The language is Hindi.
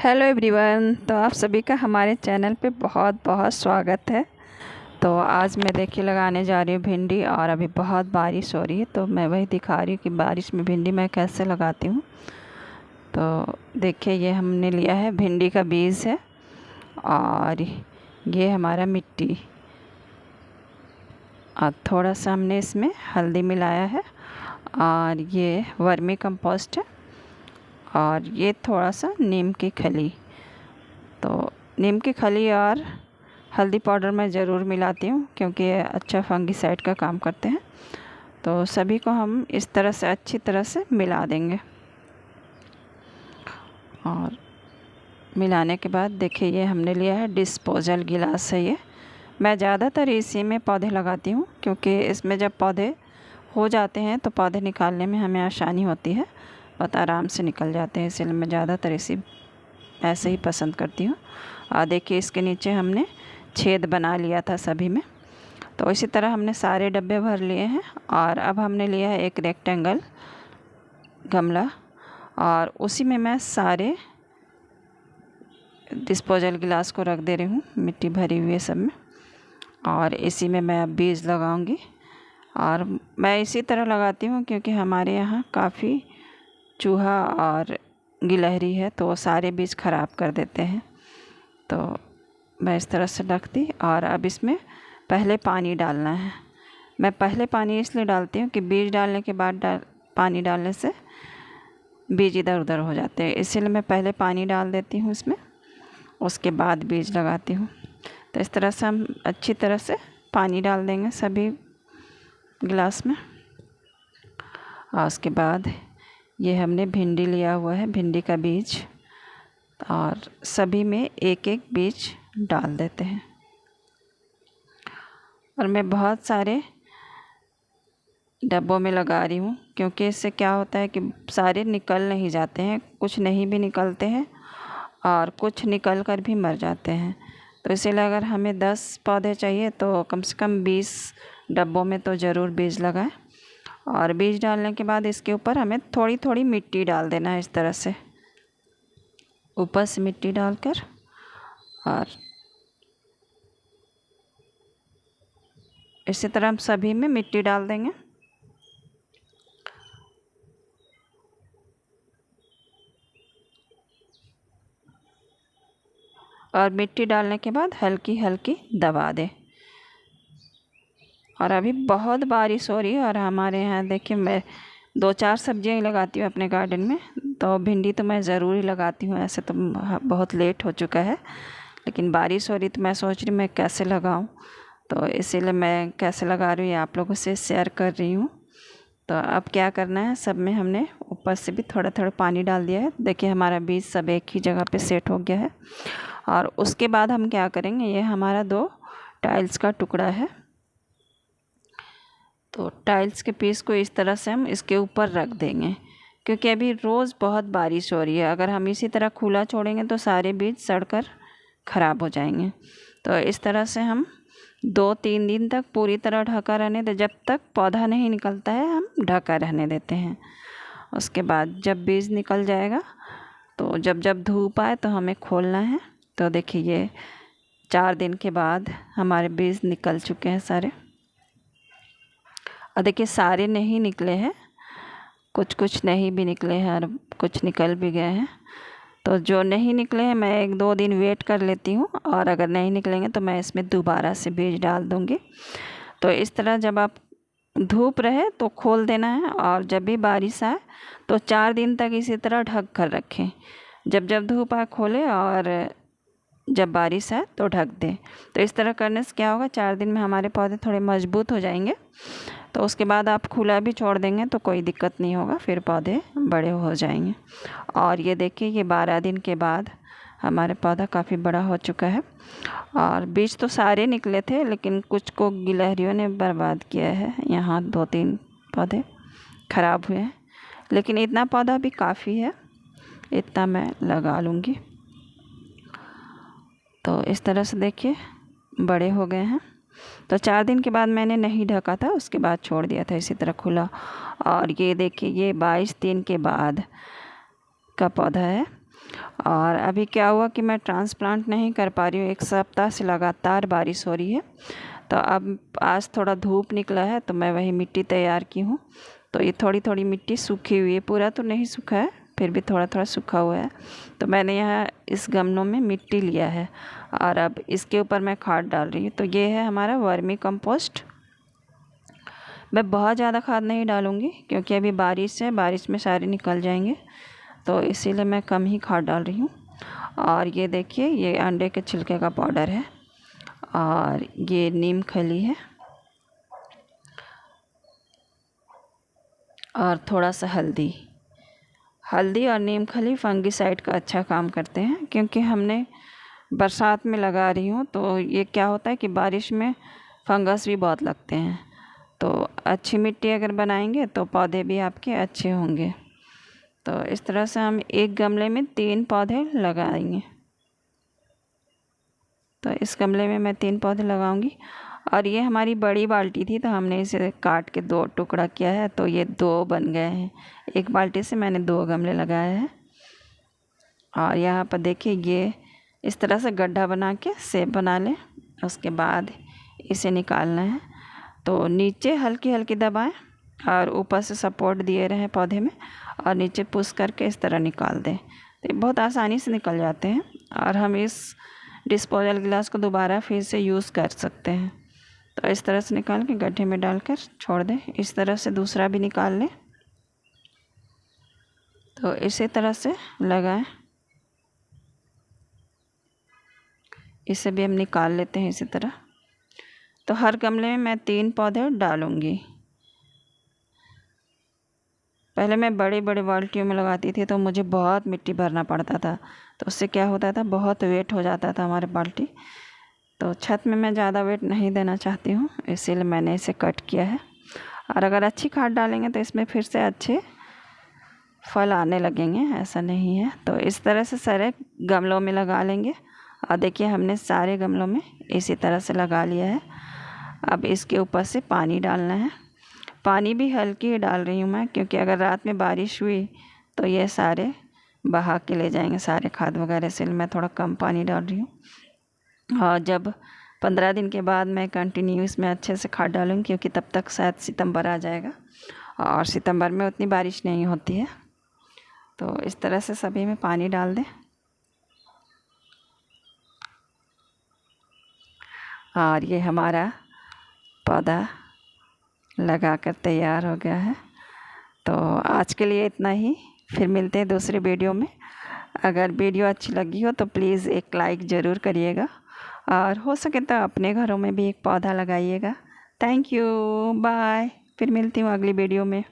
Hello everyone. तो आप सभी का हमारे चैनल पे बहुत बहुत स्वागत है। तो आज मैं देखिए लगाने जा रही हूँ भिंडी, और अभी बहुत बारिश हो रही है तो मैं वही दिखा रही हूँ कि बारिश में भिंडी मैं कैसे लगाती हूँ। तो देखिए ये हमने लिया है भिंडी का बीज है, और ये हमारा मिट्टी, और थोड़ा सा हमने इसमें हल्दी मिलाया है, और ये वर्मी कंपोस्ट है, और ये थोड़ा सा नीम की खली। तो नीम की खली और हल्दी पाउडर मैं ज़रूर मिलाती हूँ क्योंकि ये अच्छा फंगिसाइड का काम करते हैं। तो सभी को हम इस तरह से अच्छी तरह से मिला देंगे, और मिलाने के बाद देखिए ये हमने लिया है डिस्पोजल गिलास है। ये मैं ज़्यादातर इसी में पौधे लगाती हूँ क्योंकि इसमें जब पौधे हो जाते हैं तो पौधे निकालने में हमें आसानी होती है, बहुत आराम से निकल जाते हैं, इसलिए मैं ज़्यादातर इसी ऐसे ही पसंद करती हूँ। और देखिए इसके नीचे हमने छेद बना लिया था सभी में। तो इसी तरह हमने सारे डब्बे भर लिए हैं, और अब हमने लिया है एक रेक्टेंगल गमला, और उसी में मैं सारे डिस्पोजल गिलास को रख दे रही हूँ, मिट्टी भरी हुई है सब में, और इसी में मैं अब बीज लगाऊंगी। और मैं इसी तरह लगाती हूँ क्योंकि हमारे यहाँ काफ़ी चूहा और गिलहरी है तो वो सारे बीज ख़राब कर देते हैं। तो मैं इस तरह से रख दी, और अब इसमें पहले पानी डालना है। मैं पहले पानी इसलिए डालती हूँ कि बीज डालने के बाद पानी डालने से बीज इधर उधर हो जाते हैं, इसीलिए मैं पहले पानी डाल देती हूँ इसमें, उसके बाद बीज लगाती हूँ। तो इस तरह से हम अच्छी तरह से पानी डाल देंगे सभी गिलास में। और उसके बाद ये हमने भिंडी लिया हुआ है, भिंडी का बीज, और सभी में एक एक बीज डाल देते हैं। और मैं बहुत सारे डब्बों में लगा रही हूँ क्योंकि इससे क्या होता है कि सारे निकल नहीं जाते हैं, कुछ नहीं भी निकलते हैं और कुछ निकल कर भी मर जाते हैं। तो इसीलिए अगर हमें 10 पौधे चाहिए तो कम से कम 20 डब्बों में तो ज़रूर बीज लगाएं। और बीज डालने के बाद इसके ऊपर हमें थोड़ी थोड़ी मिट्टी डाल देना है, इस तरह से ऊपर से मिट्टी डालकर, और इसी तरह हम सभी में मिट्टी डाल देंगे। और मिट्टी डालने के बाद हल्की हल्की दबा दें। और अभी बहुत बारिश हो रही है, और हमारे यहाँ देखिए मैं 2-4 सब्जियाँ ही लगाती हूँ अपने गार्डन में। तो भिंडी तो मैं ज़रूर ही लगाती हूँ, ऐसे तो बहुत लेट हो चुका है, लेकिन बारिश हो रही तो मैं सोच रही मैं कैसे लगाऊँ। तो इसीलिए मैं कैसे लगा रही हूँ आप लोगों से शेयर कर रही हूँ। तो अब क्या करना है, सब में हमने ऊपर से भी थोड़ा थोड़ा पानी डाल दिया है। देखिए हमारा बीज सब एक ही जगह पे सेट हो गया है। और उसके बाद हम क्या करेंगे, ये हमारा 2 टाइल्स का टुकड़ा है, तो टाइल्स के पीस को इस तरह से हम इसके ऊपर रख देंगे क्योंकि अभी रोज़ बहुत बारिश हो रही है। अगर हम इसी तरह खुला छोड़ेंगे तो सारे बीज सड़कर ख़राब हो जाएंगे। तो इस तरह से हम 2-3 दिन तक पूरी तरह ढका रहने दें, जब तक पौधा नहीं निकलता है हम ढका रहने देते हैं। उसके बाद जब बीज निकल जाएगा तो जब जब धूप आए तो हमें खोलना है। तो देखिए ये 4 दिन के बाद हमारे बीज निकल चुके हैं सारे। और देखिए सारे नहीं निकले हैं, कुछ कुछ नहीं भी निकले हैं और कुछ निकल भी गए हैं। तो जो नहीं निकले हैं मैं 1-2 दिन वेट कर लेती हूँ, और अगर नहीं निकलेंगे तो मैं इसमें दोबारा से बीज डाल दूँगी। तो इस तरह जब आप धूप रहे तो खोल देना है, और जब भी बारिश आए तो 4 दिन तक इसी तरह ढक कर रखें। जब जब धूप आए खोलें, और जब बारिश आए तो ढक दें। तो इस तरह करने से क्या होगा, 4 दिन में हमारे पौधे थोड़े मजबूत हो जाएंगे। तो उसके बाद आप खुला भी छोड़ देंगे तो कोई दिक्कत नहीं होगा, फिर पौधे बड़े हो जाएंगे। और ये देखिए ये 12 दिन के बाद हमारे पौधा काफ़ी बड़ा हो चुका है। और बीज तो सारे निकले थे लेकिन कुछ को गिलहरियों ने बर्बाद किया है, यहाँ 2-3 पौधे ख़राब हुए हैं, लेकिन इतना पौधा भी काफ़ी है, इतना मैं लगा लूँगी। तो इस तरह से देखिए बड़े हो गए हैं। तो 4 दिन के बाद मैंने नहीं ढका था, उसके बाद छोड़ दिया था इसी तरह खुला। और ये देखिए ये 22 दिन के बाद का पौधा है। और अभी क्या हुआ कि मैं ट्रांसप्लांट नहीं कर पा रही हूँ, 1 सप्ताह से लगातार बारिश हो रही है। तो अब आज थोड़ा धूप निकला है तो मैं वही मिट्टी तैयार की हूँ। तो ये थोड़ी थोड़ी मिट्टी सूखी हुई है, पूरा तो नहीं सूखा है, फिर भी थोड़ा थोड़ा सूखा हुआ है। तो मैंने यहाँ इस गमलों में मिट्टी लिया है और अब इसके ऊपर मैं खाद डाल रही हूँ। तो ये है हमारा वर्मी कंपोस्ट। मैं बहुत ज़्यादा खाद नहीं डालूँगी क्योंकि अभी बारिश है, बारिश में सारे निकल जाएंगे, तो इसीलिए मैं कम ही खाद डाल रही हूँ। और ये देखिए, ये अंडे के छिलके का पाउडर है और ये नीम खली है और थोड़ा सा हल्दी और नीम खली फंगिसाइड का अच्छा काम करते हैं। क्योंकि हमने बरसात में लगा रही हूँ तो ये क्या होता है कि बारिश में फंगस भी बहुत लगते हैं। तो अच्छी मिट्टी अगर बनाएंगे तो पौधे भी आपके अच्छे होंगे। तो इस तरह से हम एक गमले में 3 पौधे लगाएंगे। तो इस गमले में मैं 3 पौधे लगाऊंगी। और ये हमारी बड़ी बाल्टी थी तो हमने इसे काट के 2 टुकड़ा किया है, तो ये 2 बन गए हैं। एक बाल्टी से मैंने 2 गमले लगाए हैं। और यहाँ पर देखिए, ये इस तरह से गड्ढा बना के शेप बना लें, उसके बाद इसे निकालना है। तो नीचे हल्की हल्की दबाएं और ऊपर से सपोर्ट दिए रहें पौधे में, और नीचे पुश करके इस तरह निकाल दें। तो ये बहुत आसानी से निकल जाते हैं और हम इस डिस्पोजल गिलास को दोबारा फिर से यूज़ कर सकते हैं। तो इस तरह से निकाल के गड्ढे में डालकर छोड़ दें। इस तरह से दूसरा भी निकाल लें। तो इसी तरह से लगाएं, इसे भी हम निकाल लेते हैं इसी तरह। तो हर गमले में मैं 3 पौधे डालूँगी। पहले मैं बड़े बड़े बाल्टियों में लगाती थी तो मुझे बहुत मिट्टी भरना पड़ता था, तो उससे क्या होता था, बहुत वेट हो जाता था हमारे बाल्टी। तो छत में मैं ज़्यादा वेट नहीं देना चाहती हूँ, इसीलिए मैंने इसे कट किया है। और अगर अच्छी खाद डालेंगे तो इसमें फिर से अच्छे फल आने लगेंगे, ऐसा नहीं है। तो इस तरह से सारे गमलों में लगा लेंगे। और देखिए, हमने सारे गमलों में इसी तरह से लगा लिया है। अब इसके ऊपर से पानी डालना है। पानी भी हल्की ही डाल रही हूँ मैं, क्योंकि अगर रात में बारिश हुई तो ये सारे बहा के ले जाएंगे सारे खाद वगैरह, से मैं थोड़ा कम पानी डाल रही हूँ। और जब 15 दिन के बाद मैं कंटिन्यू इसमें अच्छे से खाद डालूँगी, क्योंकि तब तक शायद सितंबर आ जाएगा और सितंबर में उतनी बारिश नहीं होती है। तो इस तरह से सभी में पानी डाल दें। और ये हमारा पौधा लगाकर तैयार हो गया है। तो आज के लिए इतना ही, फिर मिलते हैं दूसरे वीडियो में। अगर वीडियो अच्छी लगी हो तो प्लीज़ एक लाइक ज़रूर करिएगा, और हो सके तो अपने घरों में भी एक पौधा लगाइएगा। Thank you, bye. फिर मिलती हूँ अगली वीडियो में।